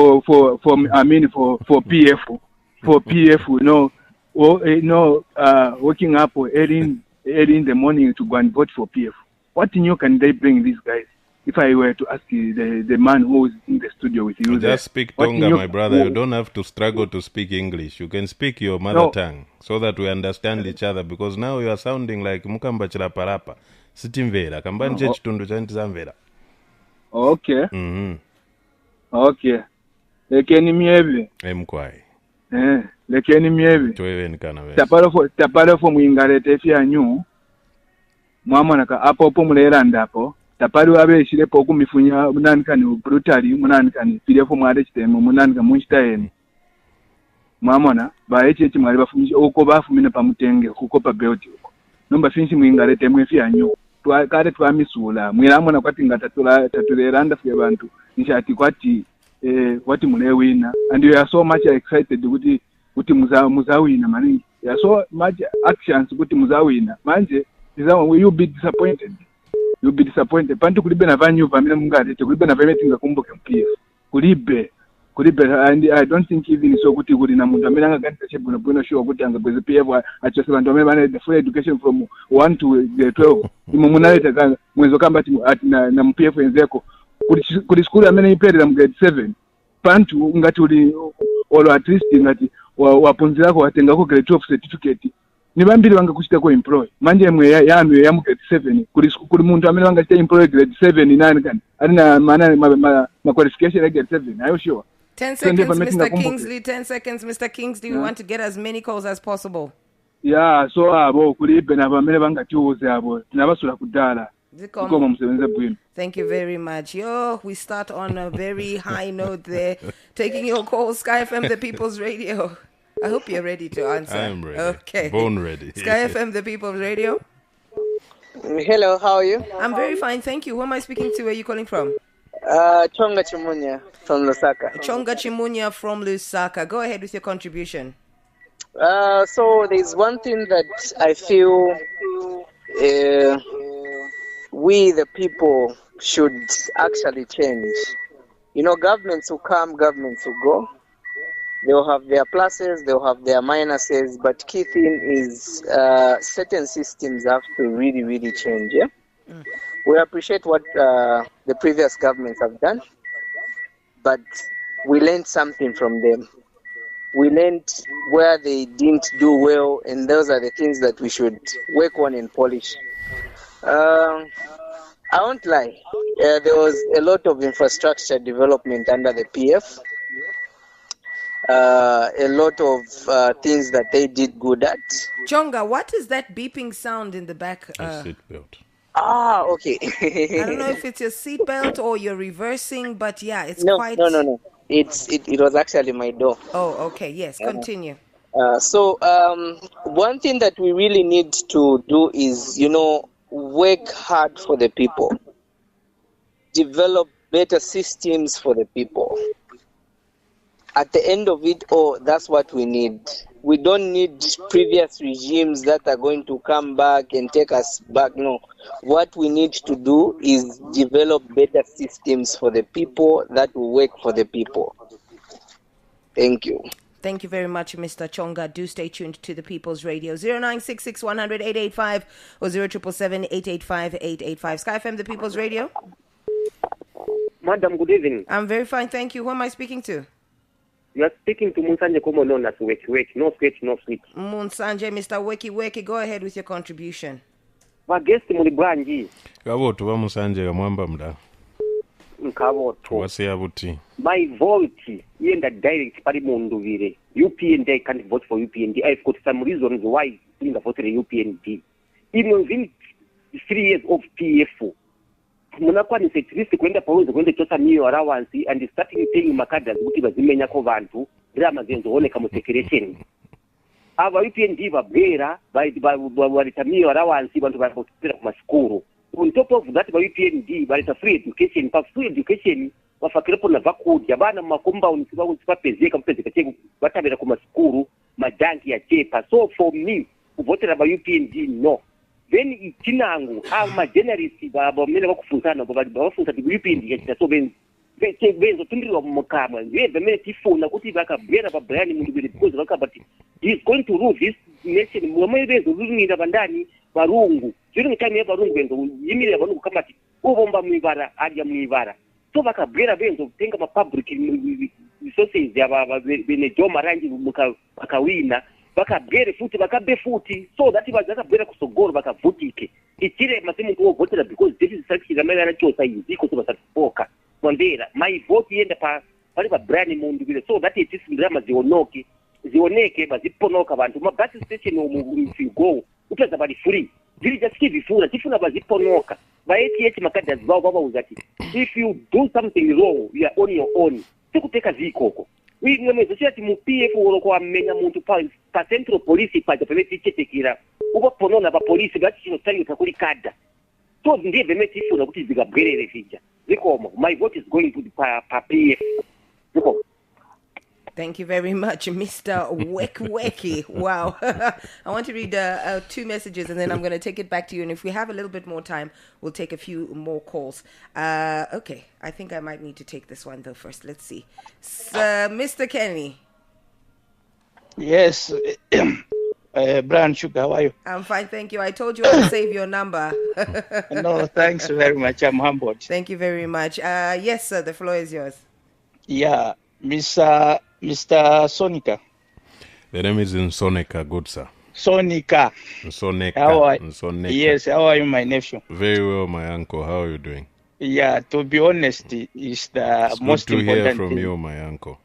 waking up early in the morning to go and vote for PF. What new can they bring these guys? If I were to ask the man who is in the studio with you, just speak Tonga, my brother. You don't have to struggle to speak English. You can speak your mother tongue so that we understand each other. Because now you are sounding like Mukamba Chiraparapa. Sitimvera. Kambanje chitundu chanitizamvera. Okay. Okay. Lekeni miebe. Mkwai. Lekeni miebe. Twewe nikana wesi. Tapalo fo mwingarete fya nyu. Mwamona ka apo mulera ndapo. Tapali wabeshirepo okumifunya munanikani brutally munanikani pirefo mwade kitemo munanika munchitaeni mwamona baeche chimwali bafumisha uko bafumina pamutenge kukopa belt uko nomba finshi mwingarete mwefi anyo kare twamisula mwiramona kwati ngatatureranda fye bantu nishati kwati kwati mulewina and you are so much excited kuti muzawina mani you are so much actions kuti muzawina manje you be disappointed. You'll be disappointed. Pantu kulibe na vanyu vamina mungarete kulibe na vamete ngakumbuke MPF. Kulibe and I don't think even so kuti na muntu amene angagandisa chebuna bwana sure kuti angabweze PF achose vantu amene vane the full education from 1 to 12. Imo munaleta kanga mwezo kamba ati na MPF enzeko kuti school amene iperera mu grade 7. Pantu ngati uli or at least ngati wapunzirako watengako grade 12 certificate. Ni bambiri wanga kuchita ko employ manje mwe ya mu grade 7 kuri muntu amene wanga chita employ grade 7 nani kan alina ma qualification ya grade 7 are you sure 10 seconds Mr. Kingsley 10 seconds Mr. Kingsley we want to get as many calls as possible. Yeah, so abo kulibe na bamene banga chuze abo tinabasula kudala zikoma msebenze bwino. Thank you very much. We start on a very high note there. Taking your calls, Sky FM, the People's Radio. I hope you're ready to answer. I'm ready. Okay. Born ready. Sky FM, the People's Radio. Hello, how are you? I'm very fine, thank you. Who am I speaking to? Where are you calling from? Chonga Chimunya from Lusaka. Chonga Chimunya from Lusaka. Go ahead with your contribution. So there's one thing that I feel we the people should actually change. You know, governments will come, governments will go. They'll have their pluses, they'll have their minuses, but key thing is certain systems have to really, really change. Yeah? We appreciate what the previous governments have done, but we learned something from them. We learned where they didn't do well, and those are the things that we should work on and polish. I won't lie, there was a lot of infrastructure development under the PF. A lot of things that they did good at. Chonga, what is that beeping sound in the back? A seatbelt. Okay. I don't know if it's your seatbelt or you're reversing, but yeah, it's No. It was actually my door. Oh, okay. Yes, continue. So one thing that we really need to do is, work hard for the people. Develop better systems for the people. At the end of it all, that's what we need. We don't need previous regimes that are going to come back and take us back. No. What we need to do is develop better systems for the people that will work for the people. Thank you. Thank you very much, Mr. Chonga. Do stay tuned to the People's Radio. 0966 100 885 or 0777 885 885. Sky FM, the People's Radio. Madam, good evening. I'm very fine, thank you. Who am I speaking to? You are speaking to Munsanje Komo known as Weki. No scratch, no sweet. Munsanje, Mr. Weki, go ahead with your contribution. Bagesti muli bwanji. Kaboto bamusanje kamwamba mda. Kaboto. Wase abuti. My vote yenda direct pari mundu vire. UPND, I can't vote for UPND. I've got some reasons why I vote for UPND. Even within 3 years of PF, munakwanisa at least kwenda pauza kwenda chosa miyo allowance and starting paying makadas kuti vazimenya ko vantu drama zenzooneka mu secretion. Ava UPND vabwera varita miyo allowance vantu varipotera ku masikuru. On top of that, UPND varita free education. Pa free education vafakirepo na vakudya vana mumakombauni sivapezeka cheko vatavera ku masikuru madanki ya chepa. So for me kuvotera UPND no. Then ichinangu majournalists vamene vakufunzana vafunza kuti UPND yachita so venzotundirirwa mumukama vamene tifuna kuti vakabwera paBrian Mundubire because vakabati he is going to rule this nation. Vamwe vezorumira vandani varungu zviri mutime yevarungu venzoyimirira varungu kamati uvomba muivara adya muivara. So vakabwera venzotenga mapublic resources venejoma ranji vakawina vakabwere futi vakabe futi so that vakabwera kusogoro vakavhutike ichirema semuntu wovhotera because dissatisfaction amene anachosa iziko sevasatifoka mwambera my vote yenda pari paBrian Mundubire so that it is ndirama zioneke vaziponoka vantu mabus station if you go upedza vari free zviri jasikivhifura tifuna vaziponoka vaETH makadhazi vavo vavauza kuti if you do something wrong you are on your own sekupeka zvikoko imwe mezochati muPF uroko wamenya muntu pa central police paja pamene tichetekera ukaponona vapolisi vachinotarira kuri kadha so ndiye vamene tifuna kuti zikabwerere vija zikomo. My vote is going to pa PF zikomo. Thank you very much, Mr. Weki. Wow. I want to read 2 messages and then I'm going to take it back to you. And if we have a little bit more time, we'll take a few more calls. Okay. I think I might need to take this one though first. Let's see. Mr. Kenny. Yes. Brian Sugar, how are you? I'm fine, thank you. I told you I'll save your number. No, thanks very much. I'm humbled. Thank you very much. Yes, sir. The floor is yours. Yeah. Mr. Sonika. The name is Nsoneka, good sir. Sonika. Nsoneka. Yes, how are you, my nephew? Very well, my uncle. How are you doing? Yeah, to be honest, is the It's most good to important hear from thing. you, my uncle.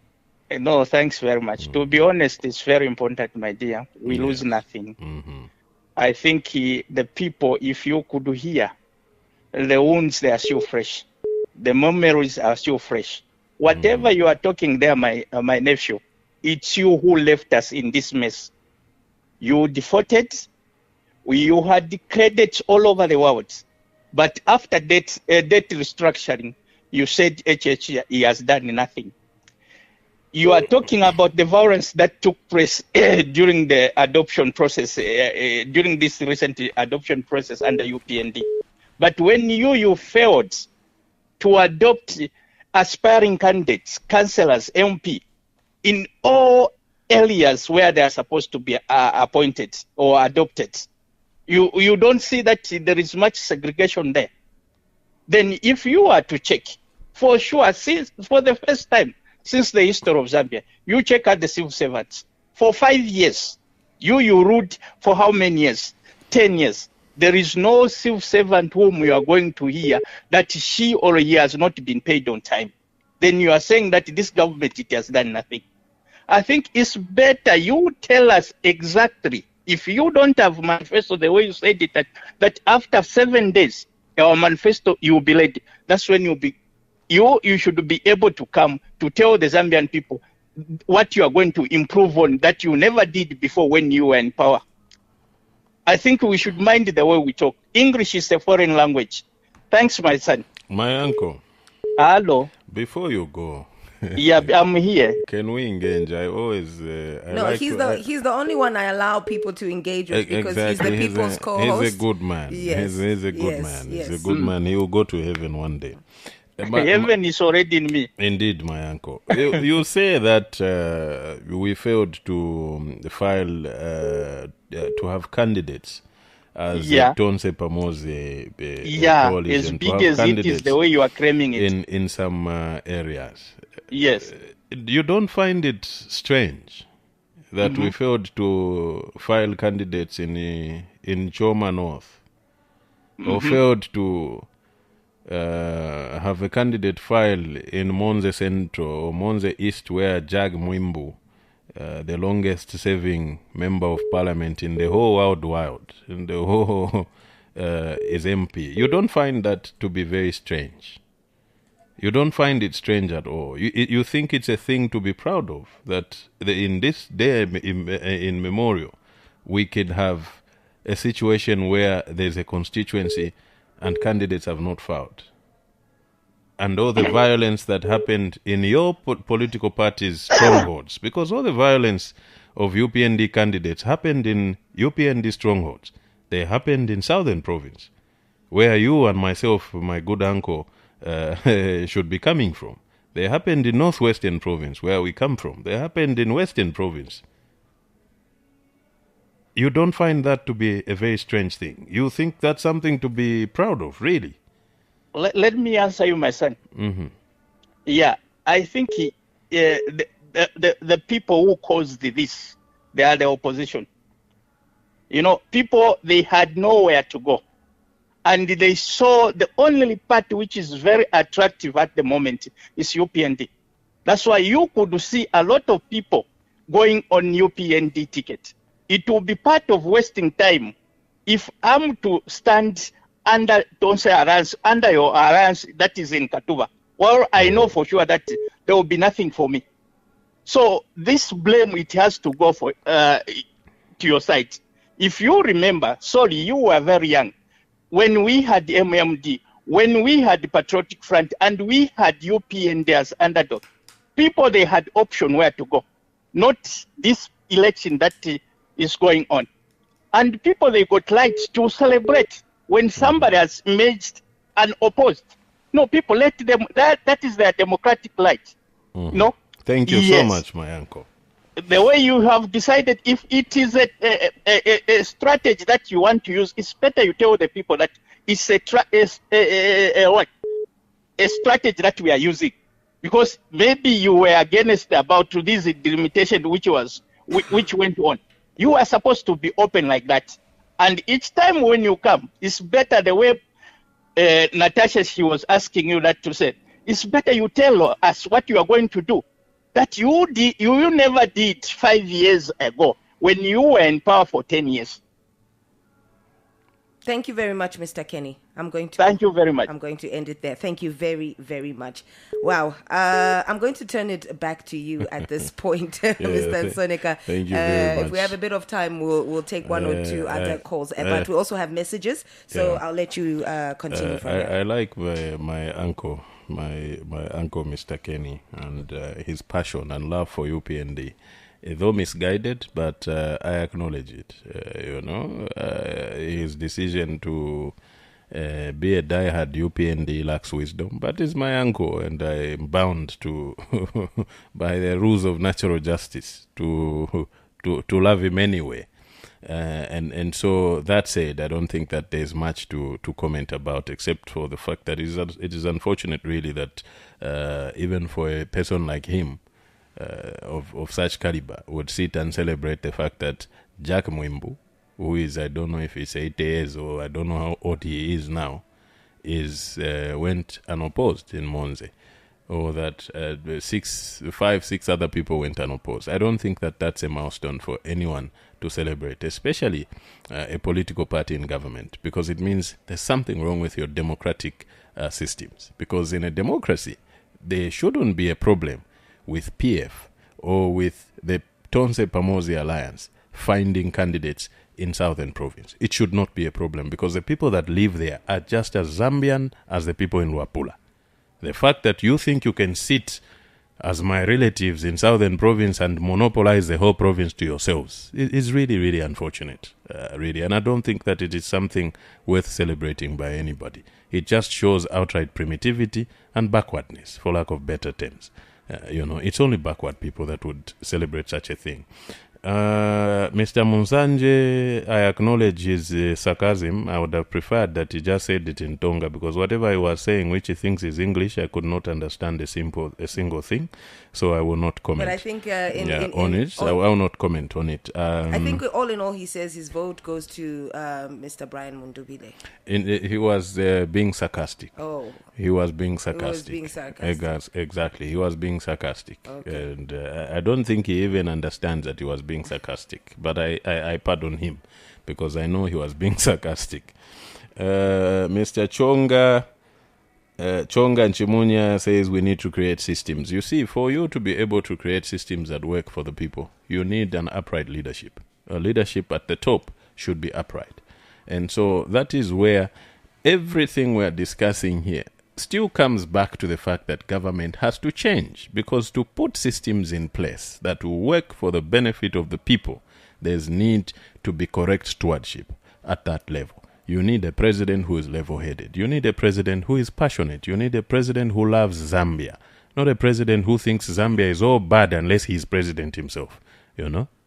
No, thanks very much. To be honest, it's very important, my dear. We lose nothing. Mm-hmm. I think the people, if you could hear, the wounds, they are still fresh. The memories are still fresh. Whatever you are talking there, my nephew, it's you who left us in this mess. You defaulted. You had credit all over the world. But after debt restructuring, you said HH he has done nothing. You are talking about the violence that took place during the adoption process, during this recent adoption process under UPND. But when you failed to adopt aspiring candidates, councillors, MP, in all areas where they are supposed to be appointed or adopted. You don't see that there is much segregation there. Then if you are to check, for sure, for the first time since the history of Zambia, you check out the civil servants. For 5 years, you ruled for how many years? 10 years. There is no civil servant whom you are going to hear that she or he has not been paid on time. Then you are saying that this government, it has done nothing. I think it's better you tell us exactly. If you don't have a manifesto the way you said it, that after 7 days, our manifesto, you will be ready. That's when you should be able to come to tell the Zambian people what you are going to improve on that you never did before when you were in power. I think we should mind the way we talk. English is a foreign language. Thanks, my son. My uncle. Hello. Before you go. Yeah, I'm here. Can we engage? I always. He's the only one I allow people to engage with because exactly. he's the people's co-host. He's a good man. Yes. He's a good man. Yes. He's a good man. He will go to heaven one day. Heaven is already in me. Indeed, my uncle. You say that we failed to file to have candidates as Tonse Pamoze as big as it is the way you are claiming it in some areas. Yes. You don't find it strange that we failed to file candidates in Choma North, or failed to have a candidate file in Monze Central or Monze East, where Jag Mwimbu, the longest serving member of parliament in the whole world, in the whole is MP. You don't find that to be very strange. You don't find it strange at all. You think it's a thing to be proud of, that in this day in memorial, we could have a situation where there's a constituency and candidates have not filed. And all the violence that happened in your political party's strongholds, because all the violence of UPND candidates happened in UPND strongholds. They happened in Southern Province, where you and myself, my good uncle, should be coming from. They happened in Northwestern Province, where we come from. They happened in Western Province. You don't find that to be a very strange thing. You think that's something to be proud of, really? Let me answer you, my son. Mm-hmm. Yeah, I think the people who caused this, they are the opposition. People, they had nowhere to go. And they saw the only party which is very attractive at the moment is UPND. That's why you could see a lot of people going on UPND ticket. It will be part of wasting time if I'm to stand under your alliance that is in Katuba. Well, I know for sure that there will be nothing for me. So this blame, it has to go to your side. If you remember, sorry, you were very young, when we had MMD, when we had the Patriotic Front, and we had UPND as underdog, people, they had option where to go, not this election that is going on. And people, they got lights to celebrate when somebody has emerged and opposed. No, people, let them, that is their democratic light. Mm-hmm. No? Thank you so much, my uncle. The way you have decided, if it is a strategy that you want to use, it's better you tell the people that it's a strategy that we are using. Because maybe you were against about this delimitation which went on. You are supposed to be open like that. And each time when you come, it's better the way Natasha, she was asking you that to say, it's better you tell us what you are going to do. That you never did 5 years ago when you were in power for 10 years. Thank you very much, Mr. Kenny. Thank you very much. I'm going to end it there. Thank you very, very much. Wow. I'm going to turn it back to you at this point, Mr. Sonika. Thank you very much. If we have a bit of time, we'll take one or two other calls. But we also have messages, so I'll let you continue from there. I like my uncle, my uncle, Mr. Kenny, and his passion and love for UPND. Though misguided, but I acknowledge it. His decision to be a diehard UPND lacks wisdom, but is my uncle, and I am bound to, by the rules of natural justice, to love him anyway. And so that said, I don't think that there's much to comment about, except for the fact that it is unfortunate, really, that even for a person like him, of such caliber, would sit and celebrate the fact that Jack Mwimbu, who is, I don't know if he's 80 years or I don't know how old he is now, went unopposed in Monze, or that 5-6 other people went unopposed. I don't think that that's a milestone for anyone to celebrate, especially a political party in government, because it means there's something wrong with your democratic systems. Because in a democracy, there shouldn't be a problem with PF or with the Tonse Pamosi Alliance finding candidates in Southern Province. It should not be a problem, because the people that live there are just as Zambian as the people in Luapula. The fact that you think you can sit as my relatives in Southern Province and monopolize the whole province to yourselves is really, really unfortunate, really. And I don't think that it is something worth celebrating by anybody. It just shows outright primitivity and backwardness, for lack of better terms. It's only backward people that would celebrate such a thing. Mr. Munsanje, I acknowledge his sarcasm. I would have preferred that he just said it in Tonga, because whatever he was saying, which he thinks is English, I could not understand a single thing. So I will not comment. But I think I will not comment on it. I think all in all, he says his vote goes to Mr. Brian Mundubile. He was being sarcastic. Oh. He was being sarcastic. He was being sarcastic. Exactly. He was being sarcastic. Okay. And I don't think he even understands that he was being sarcastic. But I pardon him, because I know he was being sarcastic. Mr. Chonga and Chimunya says we need to create systems. You see, for you to be able to create systems that work for the people, you need an upright leadership. A leadership at the top should be upright. And so that is where everything we're discussing here still comes back to the fact that government has to change, because to put systems in place that will work for the benefit of the people, there's need to be correct stewardship at that level. You need a president who is level-headed. You need a president who is passionate. You need a president who loves Zambia, not a president who thinks Zambia is all bad unless he is president himself.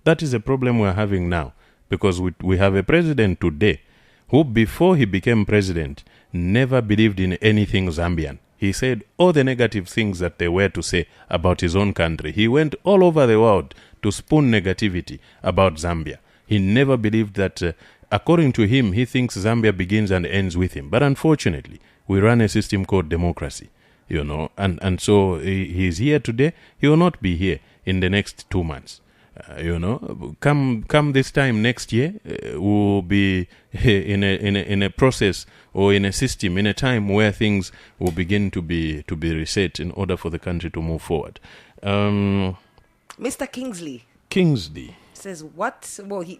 That is a problem we're having now, because we have a president today who, before he became president, never believed in anything Zambian. He said all the negative things that there were to say about his own country. He went all over the world to spoon negativity about Zambia. He never believed that, according to him, he thinks Zambia begins and ends with him. But unfortunately, we run a system called democracy, and so he's here today. He will not be here in the next 2 months. Come this time next year, we'll be in a process or in a system, in a time where things will begin to be reset in order for the country to move forward. Mr. Kingsley says what? Well, he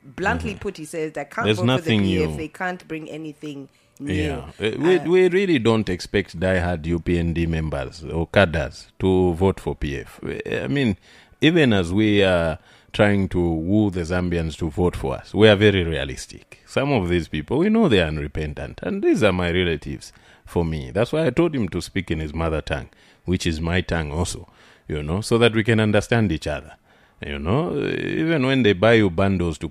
bluntly put, he says that can't There's vote for the nothing PF. new. They can't bring anything new. Yeah, we really don't expect diehard UPND members or cadres to vote for PF. I mean, even as we are trying to woo the Zambians to vote for us, we are very realistic. Some of these people, we know they are unrepentant, and these are my relatives for me. That's why I told him to speak in his mother tongue, which is my tongue also, so that we can understand each other. Even when they buy you bundles to